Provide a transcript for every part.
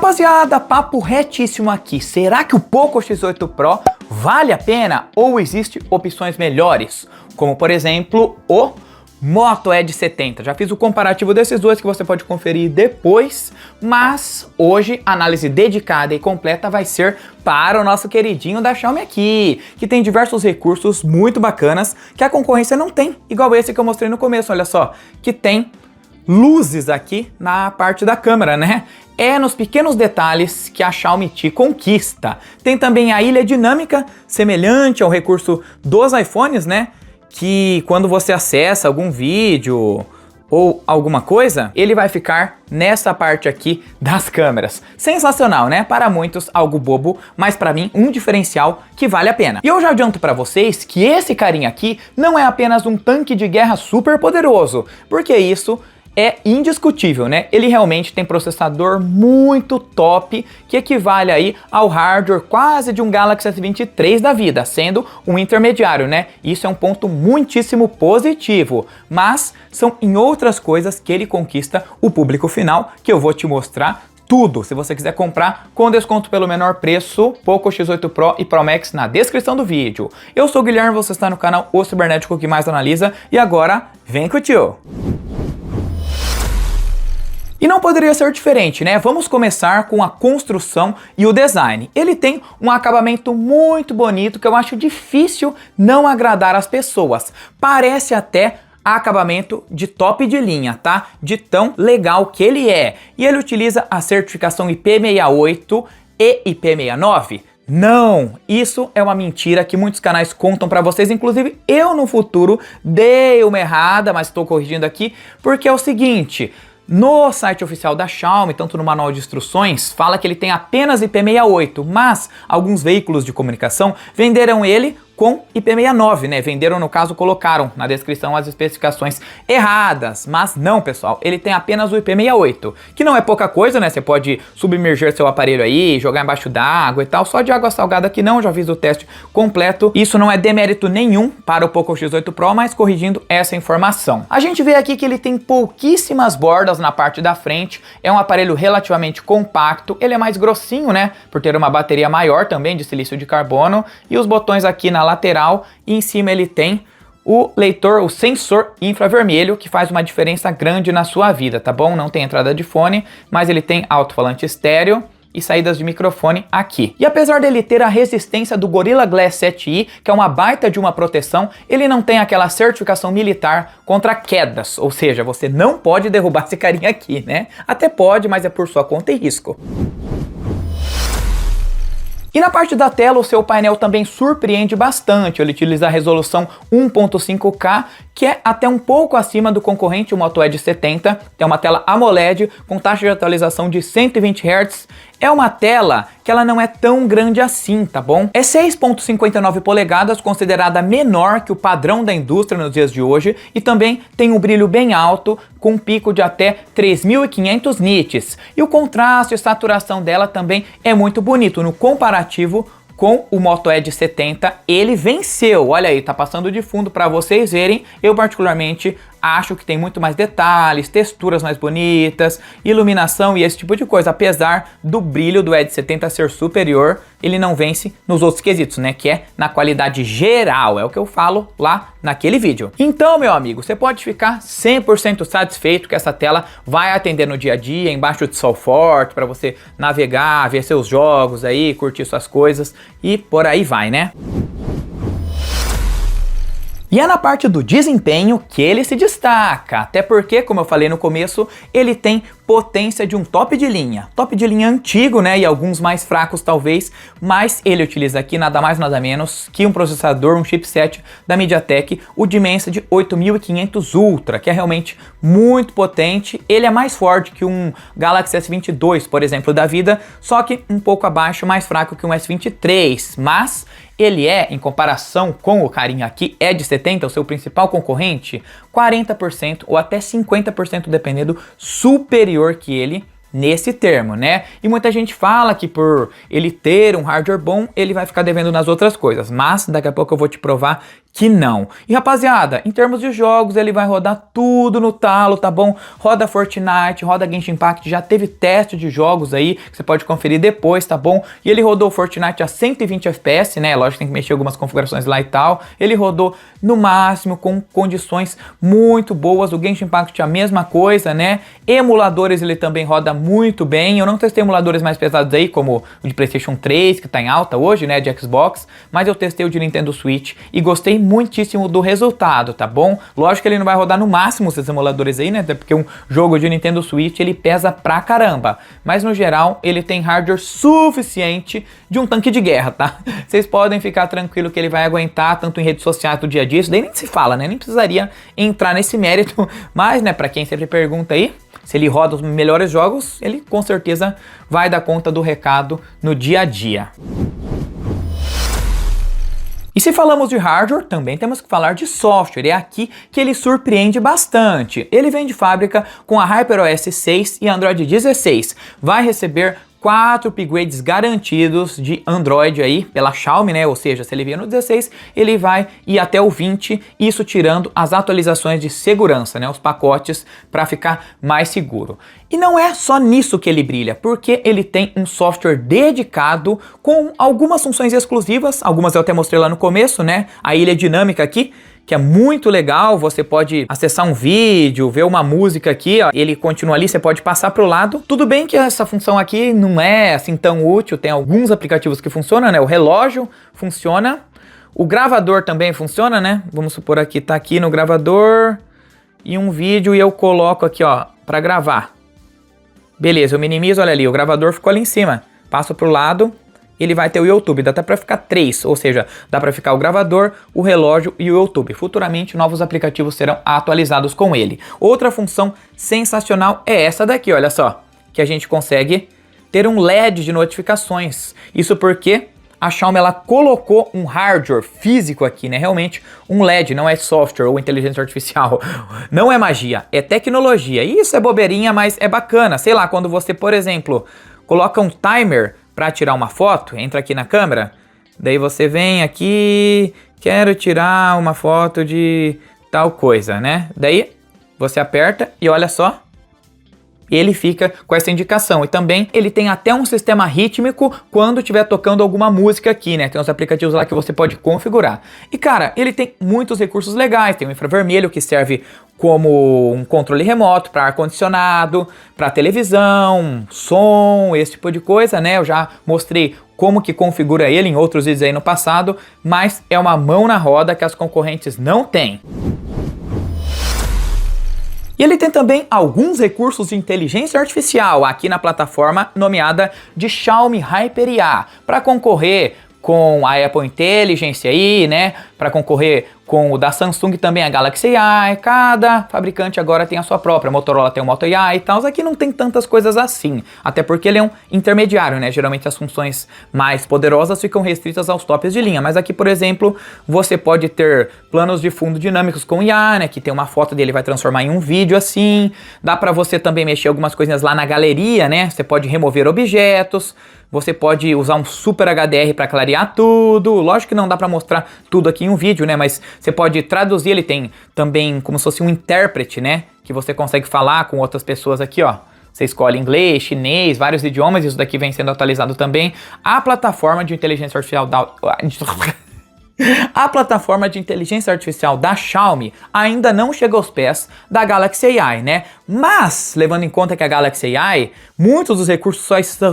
Rapaziada, papo retíssimo aqui. Será que o Poco X8 Pro vale a pena ou existem opções melhores? Como, por exemplo, o Moto Edge 70. Já fiz o comparativo desses dois que você pode conferir depois, mas hoje a análise dedicada e completa vai ser para o nosso queridinho da Xiaomi aqui, que tem diversos recursos muito bacanas que a concorrência não tem, igual esse que eu mostrei no começo, olha só, que tem luzes aqui na parte da câmera, né? É nos pequenos detalhes que a Xiaomi te conquista. Tem também a ilha dinâmica, semelhante ao recurso dos iPhones, né? Que quando você acessa algum vídeo ou alguma coisa, ele vai ficar nessa parte aqui das câmeras. Sensacional, né? Para muitos, algo bobo, mas para mim, um diferencial que vale a pena. E eu já adianto para vocês que esse carinha aqui não é apenas um tanque de guerra super poderoso, porque isso é indiscutível, né? Ele realmente tem processador muito top, que equivale aí ao hardware quase de um Galaxy S23 da vida, sendo um intermediário, né? Isso é um ponto muitíssimo positivo, mas são em outras coisas que ele conquista o público final, que eu vou te mostrar tudo. Se você quiser comprar com desconto pelo menor preço, Poco X8 Pro e Pro Max na descrição do vídeo. Eu sou o Guilherme, você está no canal O Cibernético que mais analisa, e agora vem com o tio! E não poderia ser diferente, né? Vamos começar com a construção e o design. Ele tem um acabamento muito bonito que eu acho difícil não agradar as pessoas. Parece até acabamento de top de linha, tá? De tão legal que ele é. E ele utiliza a certificação IP68 e IP69. Não, isso é uma mentira que muitos canais contam pra vocês, inclusive eu no futuro dei uma errada, mas estou corrigindo aqui, porque é o seguinte: no site oficial da Xiaomi, tanto no manual de instruções, fala que ele tem apenas IP68, mas alguns veículos de comunicação venderam ele com IP69, né? Venderam, no caso, colocaram na descrição as especificações erradas, mas não, pessoal, ele tem apenas o IP68, que não é pouca coisa, né? Você pode submergir seu aparelho aí, jogar embaixo d'água e tal, só de água salgada que não, já fiz o teste completo. Isso não é demérito nenhum para o Poco X8 Pro, mas corrigindo essa informação. A gente vê aqui que ele tem pouquíssimas bordas na parte da frente, é um aparelho relativamente compacto, ele é mais grossinho, né? Por ter uma bateria maior também de silício de carbono, e os botões aqui na lateral, e em cima ele tem o leitor, o sensor infravermelho, que faz uma diferença grande na sua vida, tá bom? Não tem entrada de fone, mas ele tem alto-falante estéreo e saídas de microfone aqui. E apesar dele ter a resistência do Gorilla Glass 7i, que é uma baita de uma proteção, ele não tem aquela certificação militar contra quedas, ou seja, você não pode derrubar esse carinha aqui, né? Até pode, mas é por sua conta e risco. E na parte da tela, o seu painel também surpreende bastante. Ele utiliza a resolução 1.5K, que é até um pouco acima do concorrente, o Moto Edge 70. Tem uma tela AMOLED com taxa de atualização de 120 Hz. É uma tela que ela não é tão grande assim, tá bom? É 6.59 polegadas, considerada menor que o padrão da indústria nos dias de hoje, e também tem um brilho bem alto, com um pico de até 3.500 nits. E o contraste e saturação dela também é muito bonito. No comparativo com o Moto Edge 70, ele venceu. Olha aí, tá passando de fundo para vocês verem. Eu particularmente acho que tem muito mais detalhes, texturas mais bonitas, iluminação e esse tipo de coisa. Apesar do brilho do Edge 70 ser superior, ele não vence nos outros quesitos, né? Que é na qualidade geral, é o que eu falo lá naquele vídeo. Então, meu amigo, você pode ficar 100% satisfeito que essa tela vai atender no dia a dia, embaixo de sol forte, para você navegar, ver seus jogos aí, curtir suas coisas e por aí vai, né? E é na parte do desempenho que ele se destaca, até porque, como eu falei no começo, ele tem potência de um top de linha antigo, né, e alguns mais fracos talvez, mas ele utiliza aqui nada mais nada menos que um processador, um chipset da MediaTek, o Dimensity 8500 Ultra, que é realmente muito potente. Ele é mais forte que um Galaxy S22, por exemplo, da vida, só que um pouco abaixo, mais fraco que um S23, mas ele é, em comparação com o carinha aqui, Edge 70, o seu principal concorrente, 40% ou até 50%, dependendo, superior que ele nesse termo, né? E muita gente fala que por ele ter um hardware bom, ele vai ficar devendo nas outras coisas, mas daqui a pouco eu vou te provar que não. E rapaziada, em termos de jogos, ele vai rodar tudo no talo, tá bom? Roda Fortnite, roda Genshin Impact, já teve teste de jogos aí, que você pode conferir depois, tá bom? E ele rodou Fortnite a 120 FPS, né? Lógico que tem que mexer algumas configurações lá e tal. Ele rodou no máximo, com condições muito boas. O Genshin Impact a mesma coisa, né? Emuladores ele também roda muito bem. Eu não testei emuladores mais pesados aí, como o de PlayStation 3, que tá em alta hoje, né? De Xbox, mas eu testei o de Nintendo Switch e gostei muitíssimo do resultado, tá bom? Lógico que ele não vai rodar no máximo esses emuladores aí, né? Até porque um jogo de Nintendo Switch ele pesa pra caramba. Mas no geral, ele tem hardware suficiente de um tanque de guerra, tá? Vocês podem ficar tranquilo que ele vai aguentar tanto em redes sociais do dia a dia. Isso daí nem se fala, né? Nem precisaria entrar nesse mérito. Mas, né, pra quem sempre pergunta aí, se ele roda os melhores jogos, ele com certeza vai dar conta do recado no dia a dia. E se falamos de hardware, também temos que falar de software. É aqui que ele surpreende bastante. Ele vem de fábrica com a HyperOS 6 e Android 16. Vai receber 4 upgrades garantidos de Android aí pela Xiaomi, né? Ou seja, se ele vier no 16, ele vai ir até o 20, isso tirando as atualizações de segurança, né? Os pacotes para ficar mais seguro. E não é só nisso que ele brilha, porque ele tem um software dedicado com algumas funções exclusivas, algumas eu até mostrei lá no começo, né? A ilha dinâmica aqui, que é muito legal, você pode acessar um vídeo, ver uma música aqui, ó, ele continua ali, você pode passar para o lado. Tudo bem que essa função aqui não é assim tão útil, tem alguns aplicativos que funcionam, né? O relógio funciona, o gravador também funciona, né? Vamos supor aqui, tá aqui no gravador e um vídeo e eu coloco aqui, ó, para gravar. Beleza, eu minimizo, olha ali, o gravador ficou ali em cima, passo para o lado. Ele vai ter o YouTube, dá até para ficar 3, ou seja, dá para ficar o gravador, o relógio e o YouTube. Futuramente, novos aplicativos serão atualizados com ele. Outra função sensacional é essa daqui, olha só, que a gente consegue ter um LED de notificações. Isso porque a Xiaomi ela colocou um hardware físico aqui, né? Realmente um LED, não é software ou inteligência artificial. Não é magia, é tecnologia. Isso é bobeirinha, mas é bacana. Sei lá, quando você, por exemplo, coloca um timer para tirar uma foto, entra aqui na câmera, daí você vem aqui, quero tirar uma foto de tal coisa, né? Daí você aperta e olha só, ele fica com essa indicação. E também ele tem até um sistema rítmico quando estiver tocando alguma música aqui, né? Tem uns aplicativos lá que você pode configurar. E cara, ele tem muitos recursos legais, tem o infravermelho que serve como um controle remoto para ar-condicionado, para televisão, som, esse tipo de coisa, né? Eu já mostrei como que configura ele em outros vídeos aí no passado, mas é uma mão na roda que as concorrentes não têm. E ele tem também alguns recursos de inteligência artificial aqui na plataforma nomeada de Xiaomi Hyper IA, para concorrer com a Apple Intelligence aí, né? Para concorrer com o da Samsung também, a Galaxy AI. Cada fabricante agora tem a sua própria. A Motorola tem o Moto AI e tal. Aqui não tem tantas coisas assim, até porque ele é um intermediário, né? Geralmente as funções mais poderosas ficam restritas aos tops de linha. Mas aqui, por exemplo, você pode ter planos de fundo dinâmicos com IA, né? Que tem uma foto dele, vai transformar em um vídeo assim. Dá para você também mexer algumas coisinhas lá na galeria, né? Você pode remover objetos. Você pode usar um Super HDR para clarear tudo. Lógico que não dá para mostrar tudo aqui em um vídeo, né? Mas você pode traduzir, ele tem também como se fosse um intérprete, né? Que você consegue falar com outras pessoas aqui, ó. Você escolhe inglês, chinês, vários idiomas, isso daqui vem sendo atualizado também. A plataforma de inteligência artificial da Xiaomi ainda não chega aos pés da Galaxy AI, né? Mas, levando em conta que a Galaxy AI, muitos dos recursos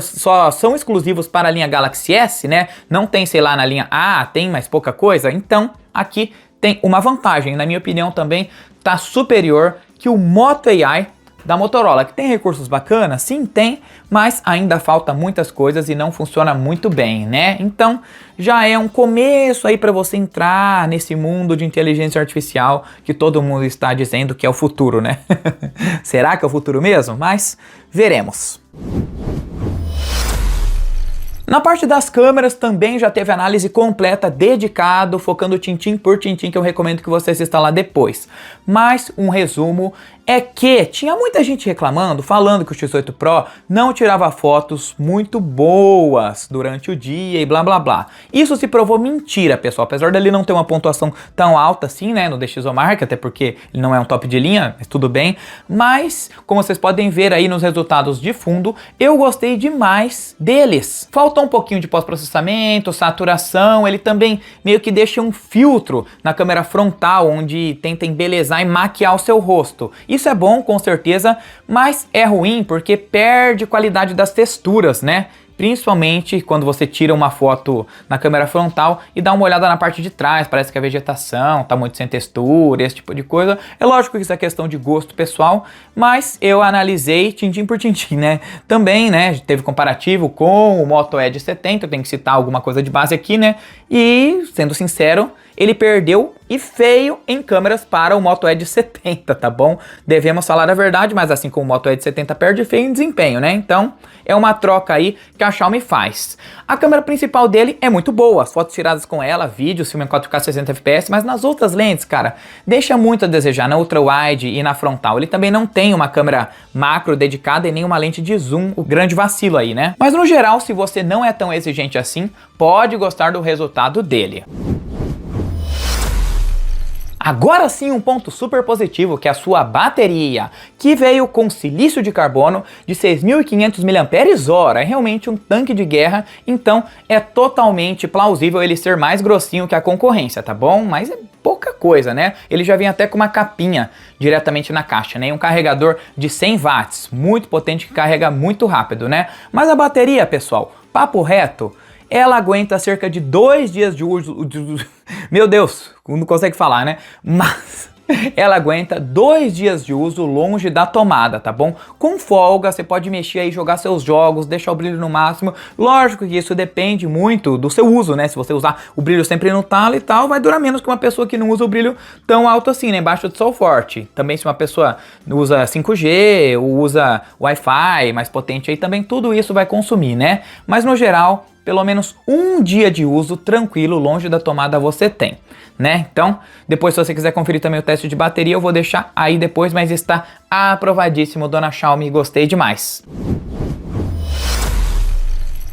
só são exclusivos para a linha Galaxy S, né? Não tem, sei lá, na linha A, tem mais pouca coisa. Então, aqui tem uma vantagem. Na minha opinião, também está superior que o Moto AI da Motorola, que tem recursos bacanas, sim tem, mas ainda falta muitas coisas e não funciona muito bem, né? Então já é um começo aí para você entrar nesse mundo de inteligência artificial que todo mundo está dizendo que é o futuro, né? Será que é o futuro mesmo? Mas veremos. Na parte das câmeras também já teve análise completa, dedicado, focando tintim por tintim, que eu recomendo que vocês instalem depois. Mas um resumo é que tinha muita gente reclamando, falando que o X8 Pro não tirava fotos muito boas durante o dia e blá blá blá. Isso se provou mentira, pessoal, apesar dele não ter uma pontuação tão alta assim, né, no DxOMark, até porque ele não é um top de linha, mas tudo bem. Mas, como vocês podem ver aí nos resultados de fundo, eu gostei demais deles. Faltou um pouquinho de pós-processamento, saturação, ele também meio que deixa um filtro na câmera frontal, onde tenta embelezar e maquiar o seu rosto. Isso é bom, com certeza, mas é ruim porque perde qualidade das texturas, né? Principalmente quando você tira uma foto na câmera frontal e dá uma olhada na parte de trás, parece que a vegetação tá muito sem textura, esse tipo de coisa. É lógico que isso é questão de gosto pessoal, mas eu analisei tintim por tintim, né? Também, né, teve comparativo com o Moto Edge 70, eu tenho que citar alguma coisa de base aqui, né? E, sendo sincero, ele perdeu e feio em câmeras para o Moto Edge 70, tá bom? Devemos falar a verdade, mas assim como o Moto Edge 70 perde feio em desempenho, né? Então, é uma troca aí que a Xiaomi faz. A câmera principal dele é muito boa, as fotos tiradas com ela, vídeos, filme em 4K 60 fps, mas nas outras lentes, cara, deixa muito a desejar, na ultra wide e na frontal. Ele também não tem uma câmera macro dedicada e nem uma lente de zoom, o grande vacilo aí, né? Mas no geral, se você não é tão exigente assim, pode gostar do resultado dele. Agora sim, um ponto super positivo, que é a sua bateria, que veio com silício de carbono de 6.500 mAh, é realmente um tanque de guerra, então é totalmente plausível ele ser mais grossinho que a concorrência, tá bom? Mas é pouca coisa, né? Ele já vem até com uma capinha diretamente na caixa, né? E um carregador de 100 watts, muito potente, que carrega muito rápido, né? Mas a bateria, pessoal, papo reto, ela aguenta cerca de 2 dias de uso. Meu Deus, não consegue falar, né? Mas ela aguenta 2 dias de uso longe da tomada, tá bom? Com folga, você pode mexer aí, jogar seus jogos, deixar o brilho no máximo. Lógico que isso depende muito do seu uso, né? Se você usar o brilho sempre no talo e tal, vai durar menos que uma pessoa que não usa o brilho tão alto assim, né? Embaixo de sol forte. Também se uma pessoa usa 5G ou usa Wi-Fi mais potente aí, também tudo isso vai consumir, né? Mas no geral, pelo menos 1 dia de uso tranquilo, longe da tomada você tem, né? Então, depois se você quiser conferir também o teste de bateria, eu vou deixar aí depois, mas está aprovadíssimo, dona Xiaomi, gostei demais.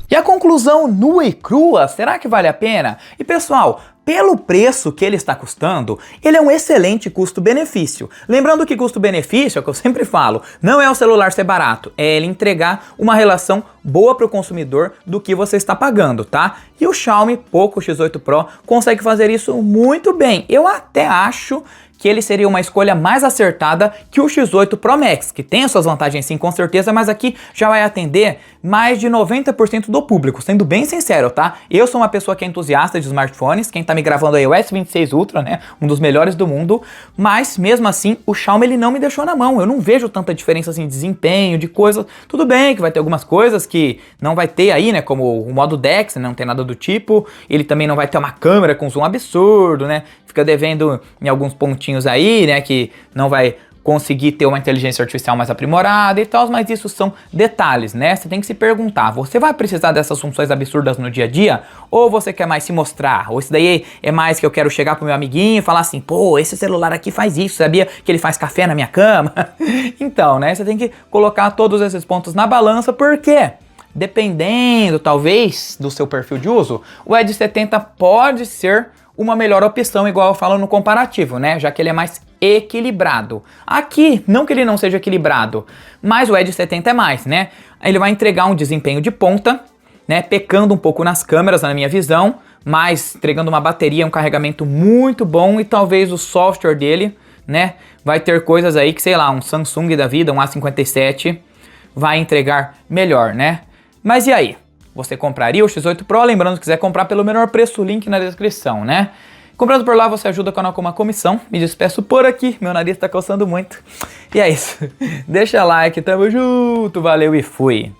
E a conclusão nua e crua, será que vale a pena? E pessoal, pelo preço que ele está custando, ele é um excelente custo-benefício. Lembrando que custo-benefício, é o que eu sempre falo, não é o celular ser barato, é ele entregar uma relação boa para o consumidor do que você está pagando, tá? E o Xiaomi Poco X8 Pro consegue fazer isso muito bem. Eu até acho que ele seria uma escolha mais acertada que o X8 Pro Max, que tem as suas vantagens sim, com certeza, mas aqui já vai atender mais de 90% do público, sendo bem sincero, tá? Eu sou uma pessoa que é entusiasta de smartphones, quem tá me gravando aí é o S26 Ultra, né? Um dos melhores do mundo, mas mesmo assim, o Xiaomi ele não me deixou na mão, eu não vejo tanta diferença assim de desempenho, de coisa. Tudo bem que vai ter algumas coisas que não vai ter aí, né? Como o modo DeX, né? Não tem nada do tipo, ele também não vai ter uma câmera com zoom absurdo, né? Fica devendo em alguns pontinhos aí, né, que não vai conseguir ter uma inteligência artificial mais aprimorada e tal, mas isso são detalhes, né? Você tem que se perguntar, você vai precisar dessas funções absurdas no dia a dia? Ou você quer mais se mostrar? Ou isso daí é mais que eu quero chegar pro meu amiguinho e falar assim, pô, esse celular aqui faz isso, sabia que ele faz café na minha cama? Então, né, você tem que colocar todos esses pontos na balança, porque dependendo, talvez, do seu perfil de uso, o Edge 70 pode ser uma melhor opção, igual eu falo no comparativo, né? Já que ele é mais equilibrado. Aqui, não que ele não seja equilibrado, mas o Edge 70 é mais, né? Ele vai entregar um desempenho de ponta, né? Pecando um pouco nas câmeras, na minha visão, mas entregando uma bateria, um carregamento muito bom e talvez o software dele, né? Vai ter coisas aí que, sei lá, um Samsung da vida, um A57, vai entregar melhor, né? Mas e aí? Você compraria o X8 Pro? Lembrando que quiser comprar pelo menor preço, link na descrição, né? Comprando por lá, você ajuda o canal com uma comissão. Me despeço por aqui, meu nariz tá coçando muito. E é isso. Deixa like, tamo junto, valeu e fui!